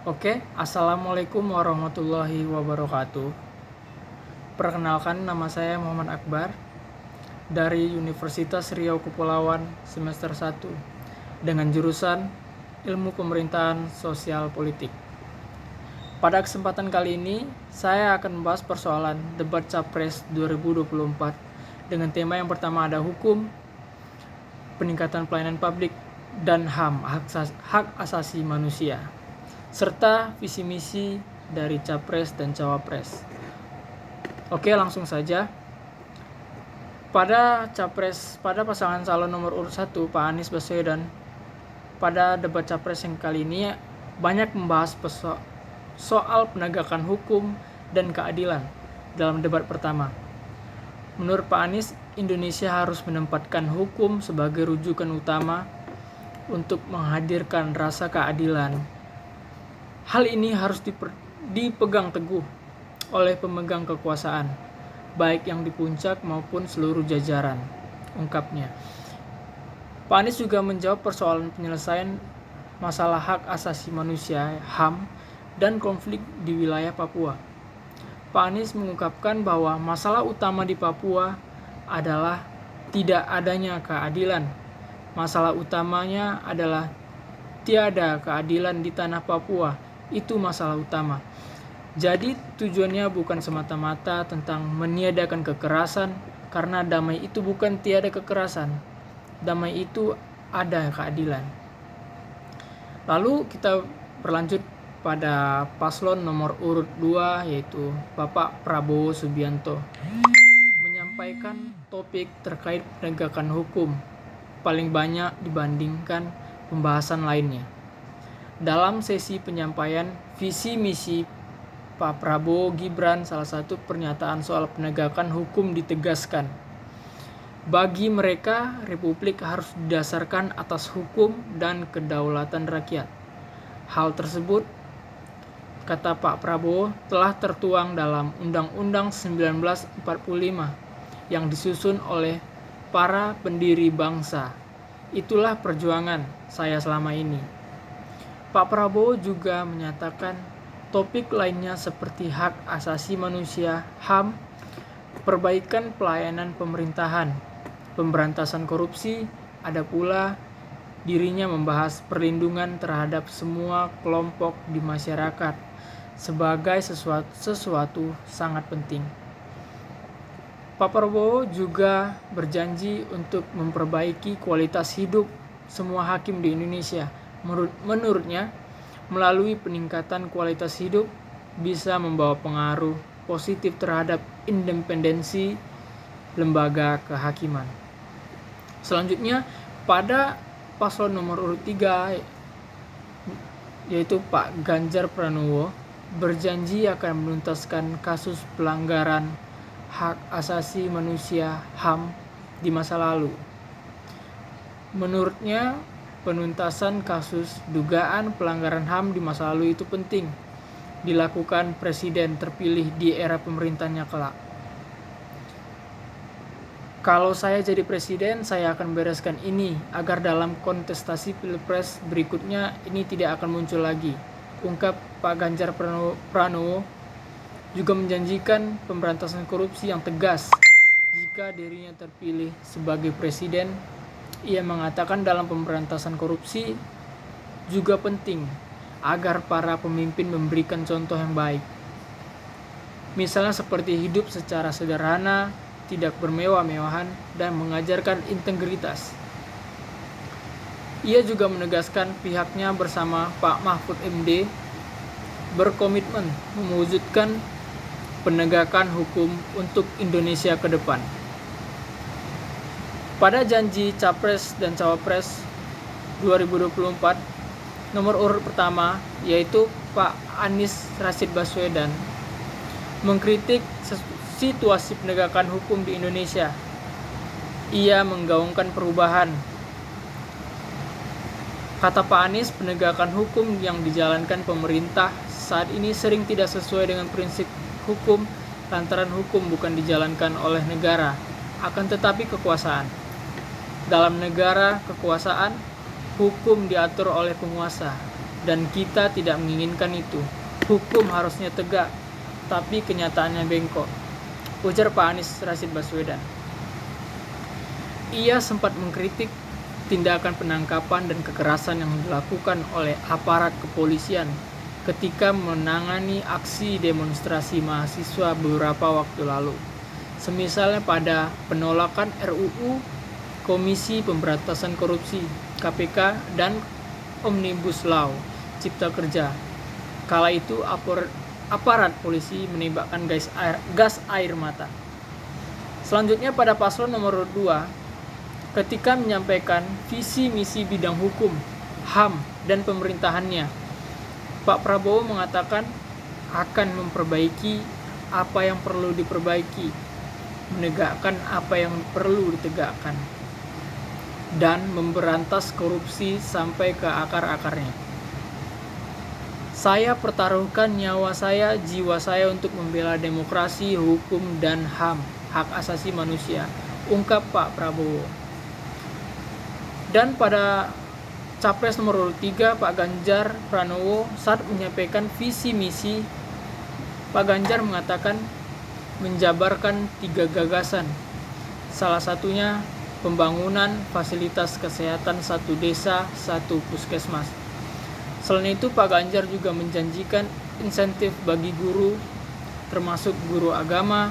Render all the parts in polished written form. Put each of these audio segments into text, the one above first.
Oke, Assalamualaikum warahmatullahi wabarakatuh. Perkenalkan, nama saya Muhammad Akbar dari Universitas Riau Kepulauan semester 1 dengan jurusan Ilmu Pemerintahan Sosial Politik. Pada kesempatan kali ini, saya akan membahas persoalan debat Capres 2024 dengan tema yang pertama ada hukum, peningkatan pelayanan publik, dan HAM, hak asasi manusia, serta visi misi dari Capres dan Cawapres. Oke, langsung saja. Pada pasangan calon nomor urut 1 Pak Anies Baswedan, pada debat Capres yang kali ini banyak membahas soal penegakan hukum dan keadilan dalam debat pertama. Menurut Pak Anies, Indonesia harus menempatkan hukum sebagai rujukan utama untuk menghadirkan rasa keadilan. Hal ini harus dipegang teguh oleh pemegang kekuasaan, baik yang di puncak maupun seluruh jajaran, ungkapnya. Pak Anies juga menjawab persoalan penyelesaian masalah hak asasi manusia (HAM) dan konflik di wilayah Papua. Pak Anies mengungkapkan bahwa masalah utama di Papua adalah tidak adanya keadilan. Masalah utamanya adalah tiada keadilan di tanah Papua. Itu masalah utama. Jadi tujuannya bukan semata-mata tentang meniadakan kekerasan, karena damai itu bukan tiada kekerasan. Damai itu ada keadilan. Lalu kita berlanjut pada paslon nomor urut 2, yaitu Bapak Prabowo Subianto, menyampaikan topik terkait penegakan hukum paling banyak dibandingkan pembahasan lainnya. Dalam sesi penyampaian visi misi Pak Prabowo Gibran, salah satu pernyataan soal penegakan hukum ditegaskan. Bagi mereka, Republik harus didasarkan atas hukum dan kedaulatan rakyat. Hal tersebut, kata Pak Prabowo, telah tertuang dalam Undang-Undang 1945 yang disusun oleh para pendiri bangsa. Itulah perjuangan saya selama ini. Pak Prabowo juga menyatakan topik lainnya seperti hak asasi manusia (HAM), perbaikan pelayanan pemerintahan, pemberantasan korupsi, ada pula dirinya membahas perlindungan terhadap semua kelompok di masyarakat sebagai sesuatu sangat penting. Pak Prabowo juga berjanji untuk memperbaiki kualitas hidup semua hakim di Indonesia. Menurutnya, melalui peningkatan kualitas hidup bisa membawa pengaruh positif terhadap independensi lembaga kehakiman. Selanjutnya, pada paslon nomor urut 3, yaitu Pak Ganjar Pranowo, berjanji akan menuntaskan kasus pelanggaran hak asasi manusia (HAM) di masa lalu. Menurutnya, penuntasan kasus dugaan pelanggaran HAM di masa lalu itu penting dilakukan presiden terpilih di era pemerintahnya kelak. Kalau saya jadi presiden, saya akan bereskan ini agar dalam kontestasi pilpres berikutnya ini tidak akan muncul lagi, ungkap Pak Ganjar Pranowo. Juga menjanjikan pemberantasan korupsi yang tegas jika dirinya terpilih sebagai presiden. Ia mengatakan dalam pemberantasan korupsi juga penting agar para pemimpin memberikan contoh yang baik. Misalnya seperti hidup secara sederhana, tidak bermewah-mewahan, dan mengajarkan integritas. Ia juga menegaskan pihaknya bersama Pak Mahfud MD berkomitmen mewujudkan penegakan hukum untuk Indonesia ke depan. Pada janji Capres dan Cawapres 2024, nomor urut pertama, yaitu Pak Anies Rashid Baswedan, mengkritik situasi penegakan hukum di Indonesia. Ia menggaungkan perubahan. Kata Pak Anies, penegakan hukum yang dijalankan pemerintah saat ini sering tidak sesuai dengan prinsip hukum lantaran hukum bukan dijalankan oleh negara, akan tetapi kekuasaan. Dalam negara kekuasaan, hukum diatur oleh penguasa. dan kita tidak menginginkan itu. Hukum harusnya tegak, tapi kenyataannya bengkok, ujar Pak Anies Rashid Baswedan. Ia sempat mengkritik tindakan penangkapan dan kekerasan yang dilakukan oleh aparat kepolisian ketika menangani aksi demonstrasi mahasiswa beberapa waktu lalu. Semisalnya pada penolakan RUU Komisi Pemberantasan Korupsi (KPK) dan Omnibus Law Cipta Kerja. Kala itu aparat polisi menembakkan gas air mata. Selanjutnya pada paslon nomor 2, ketika menyampaikan visi misi bidang hukum, HAM, dan pemerintahannya, Pak Prabowo mengatakan akan memperbaiki apa yang perlu diperbaiki, menegakkan apa yang perlu ditegakkan, dan memberantas korupsi sampai ke akar-akarnya. Saya pertaruhkan nyawa saya, jiwa saya untuk membela demokrasi, hukum, dan HAM, hak asasi manusia, ungkap Pak Prabowo. Dan pada Capres nomor 3, Pak Ganjar Pranowo, saat menyampaikan visi misi, Pak Ganjar mengatakan menjabarkan 3 gagasan. Salah satunya pembangunan fasilitas kesehatan 1 desa, 1 puskesmas. Selain itu, Pak Ganjar juga menjanjikan insentif bagi guru, termasuk guru agama,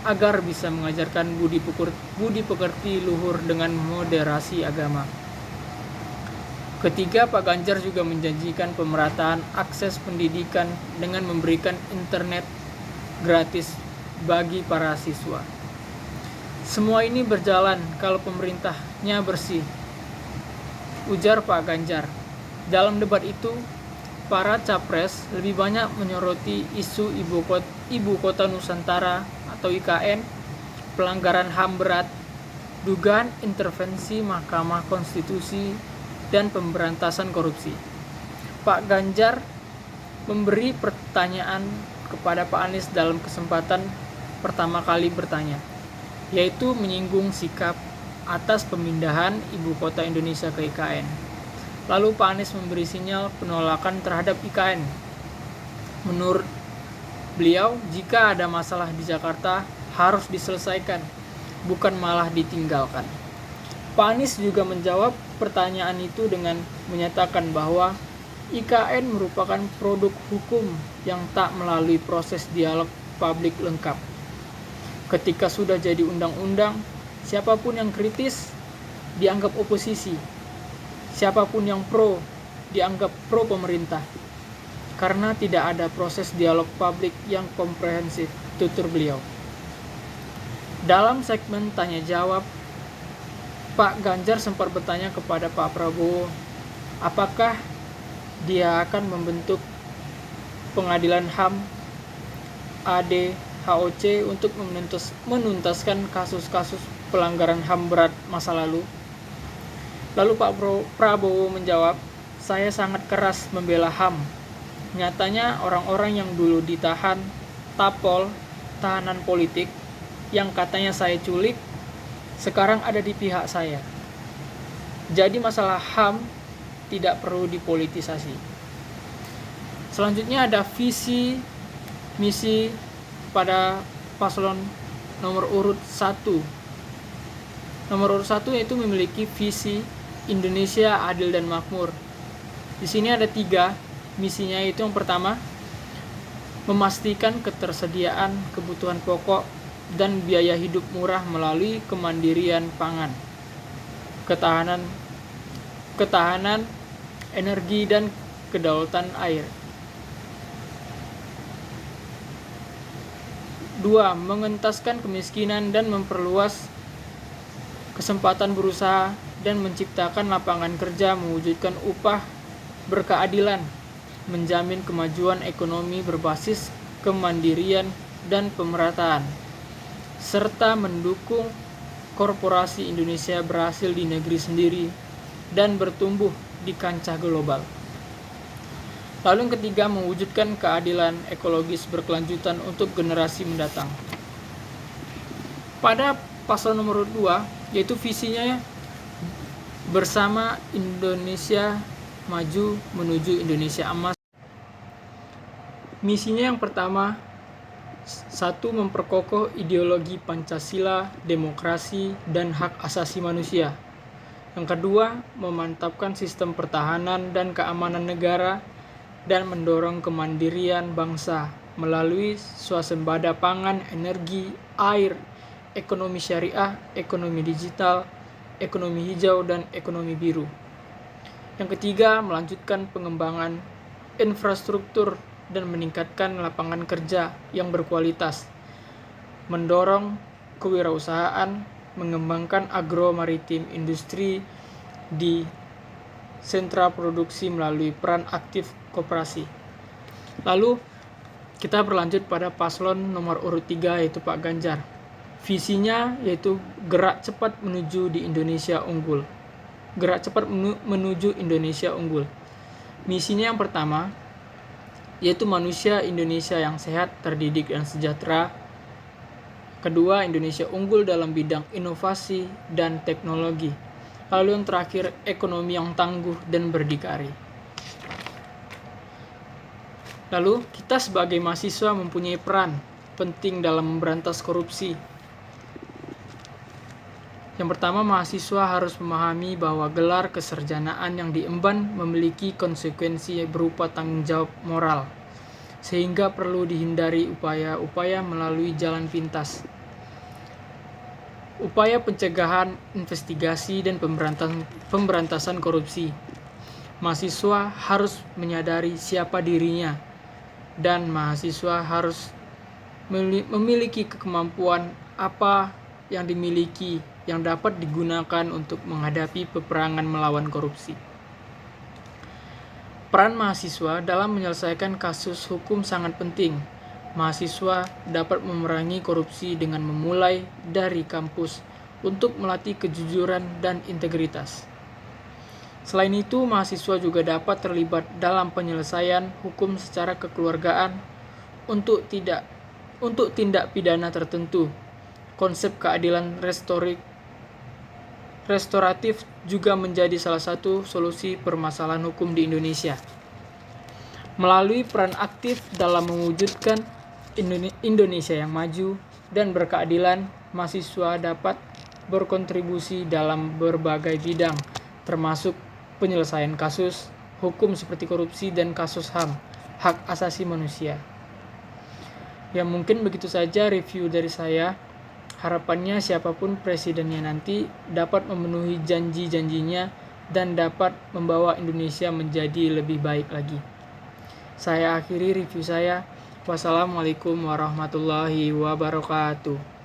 agar bisa mengajarkan budi pekerti luhur dengan moderasi agama. Ketiga, Pak Ganjar juga menjanjikan pemerataan akses pendidikan dengan memberikan internet gratis bagi para siswa. Semua ini berjalan kalau pemerintahnya bersih, ujar Pak Ganjar. Dalam debat itu, para capres lebih banyak menyoroti isu Ibu Kota Nusantara atau IKN, pelanggaran HAM berat, dugaan intervensi Mahkamah Konstitusi, dan pemberantasan korupsi. Pak Ganjar memberi pertanyaan kepada Pak Anies dalam kesempatan pertama kali bertanya, yaitu menyinggung sikap atas pemindahan Ibu Kota Indonesia ke IKN. Lalu Pak Anies memberi sinyal penolakan terhadap IKN. Menurut beliau, jika ada masalah di Jakarta harus diselesaikan, bukan malah ditinggalkan. Pak Anies juga menjawab pertanyaan itu dengan menyatakan bahwa IKN merupakan produk hukum yang tak melalui proses dialog publik lengkap. Ketika sudah jadi undang-undang, siapapun yang kritis dianggap oposisi, siapapun yang pro dianggap pro pemerintah, karena tidak ada proses dialog publik yang komprehensif, tutur beliau. Dalam segmen tanya jawab, Pak Ganjar sempat bertanya kepada Pak Prabowo, apakah dia akan membentuk pengadilan HAM ADHOC untuk menuntaskan kasus-kasus pelanggaran HAM berat masa lalu. Lalu Pak Prabowo menjawab, saya sangat keras membela HAM. Nyatanya orang-orang yang dulu ditahan, tapol, tahanan politik, yang katanya saya culik, sekarang ada di pihak saya. Jadi masalah HAM tidak perlu dipolitisasi. Selanjutnya ada visi misi pada paslon nomor urut 1. Nomor urut 1 yaitu memiliki visi Indonesia adil dan makmur. Di sini ada 3 misinya, yaitu yang pertama, memastikan ketersediaan kebutuhan pokok dan biaya hidup murah melalui kemandirian pangan, ketahanan energi, dan kedaulatan air. 2. Mengentaskan kemiskinan dan memperluas kesempatan berusaha dan menciptakan lapangan kerja, mewujudkan upah berkeadilan, menjamin kemajuan ekonomi berbasis kemandirian dan pemerataan, serta mendukung korporasi Indonesia berhasil di negeri sendiri dan bertumbuh di kancah global. Lalu yang ketiga, mewujudkan keadilan ekologis berkelanjutan untuk generasi mendatang. Pada paslon nomor 2, yaitu visinya bersama Indonesia maju menuju Indonesia emas. Misinya yang pertama, 1. Memperkokoh ideologi Pancasila, demokrasi, dan hak asasi manusia. Yang kedua, memantapkan sistem pertahanan dan keamanan negara dan mendorong kemandirian bangsa melalui swasembada pangan, energi, air, ekonomi syariah, ekonomi digital, ekonomi hijau, dan ekonomi biru. Yang ketiga, melanjutkan pengembangan infrastruktur dan meningkatkan lapangan kerja yang berkualitas, mendorong kewirausahaan, mengembangkan agro-maritim industri di sentra produksi melalui peran aktif koperasi. Lalu kita berlanjut pada paslon nomor urut 3 yaitu Pak Ganjar. Visinya yaitu gerak cepat menuju di Indonesia unggul. Gerak cepat menuju Indonesia unggul. Misinya yang pertama yaitu manusia Indonesia yang sehat, terdidik, dan sejahtera. Kedua, Indonesia unggul dalam bidang inovasi dan teknologi. Lalu yang terakhir, ekonomi yang tangguh dan berdikari. Lalu, kita sebagai mahasiswa mempunyai peran penting dalam memberantas korupsi. Yang pertama, mahasiswa harus memahami bahwa gelar kesarjanaan yang diemban memiliki konsekuensi berupa tanggung jawab moral, sehingga perlu dihindari upaya-upaya melalui jalan pintas. Upaya pencegahan, investigasi, dan pemberantasan korupsi. Mahasiswa harus menyadari siapa dirinya, dan mahasiswa harus memiliki kemampuan apa yang dimiliki yang dapat digunakan untuk menghadapi peperangan melawan korupsi. Peran mahasiswa dalam menyelesaikan kasus hukum sangat penting. Mahasiswa dapat memerangi korupsi dengan memulai dari kampus untuk melatih kejujuran dan integritas. Selain itu, mahasiswa juga dapat terlibat dalam penyelesaian hukum secara kekeluargaan untuk tindak pidana tertentu. Konsep keadilan restoratif juga menjadi salah satu solusi permasalahan hukum di Indonesia. Melalui peran aktif dalam mewujudkan Indonesia yang maju dan berkeadilan, mahasiswa dapat berkontribusi dalam berbagai bidang, termasuk penyelesaian kasus hukum seperti korupsi dan kasus HAM, hak asasi manusia. Ya, mungkin begitu saja review dari saya. Harapannya siapapun presidennya nanti dapat memenuhi janji-janjinya dan dapat membawa Indonesia menjadi lebih baik lagi. Saya akhiri review saya. Wassalamualaikum warahmatullahi wabarakatuh.